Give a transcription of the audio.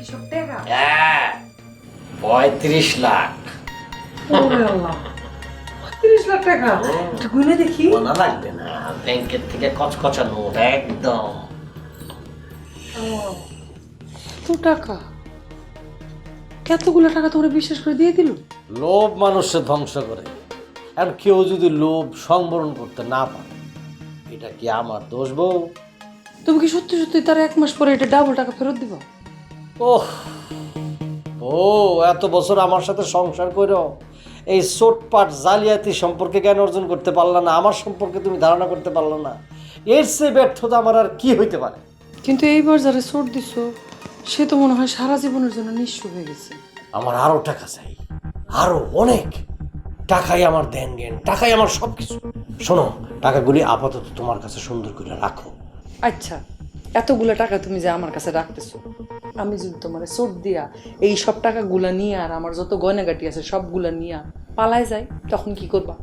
কি সব টাকা? হ্যাঁ 35 লাখ। ওরে আল্লাহ, 30 লাখ টাকা! একটু গুনে দেখি। মনে লাগবে না, ব্যাংকের থেকে কচকচা নোট একদম। এত টাকা, কতগুলো টাকা তোমরা বিশ্বাস করে দিয়ে দিল? লোভ মানুষকে ধ্বংস করে। আর কেউ যদি লোভ সংবরণ করতে না পারে, এটা কি আমার দোষ বউ? তুমি কি সত্যি সত্যি তার 1 মাস পরে এটা ডাবল টাকা ফেরত দিবা? ওহ ও, এত বছর আমার সাথে সংসার করো, এই চোটপাট জালিয়াতি সম্পর্কে জ্ঞান অর্জন করতে পারলা না, আমার সম্পর্কে তুমি ধারণা করতে পারলা না। এর চেয়ে ব্যর্থতা আমার আর কি হইতে পারে? কিন্তু এইবার যারা চোট দিছো সে তো মনে হয় সারা জীবনের জন্য নিঃস্ব হয়ে গেছে। আমার আরো টাকা চাই, আরো অনেক। টাকাই আমার ধ্যান জ্ঞান, টাকাই আমার সবকিছু। শোনো, টাকাগুলি আপাতত তোমার কাছে সুন্দর করে রাখো। আচ্ছা, এতগুলো টাকা তুমি যে আমার কাছে রাখতেছো, আমি যদি তোমার চোট দিয়া এই সব টাকাগুলা নিয়ে আর আমার যত গয়নাগাটি আছে সবগুলা নিয়ে পালায় যাই, তখন কি করবা?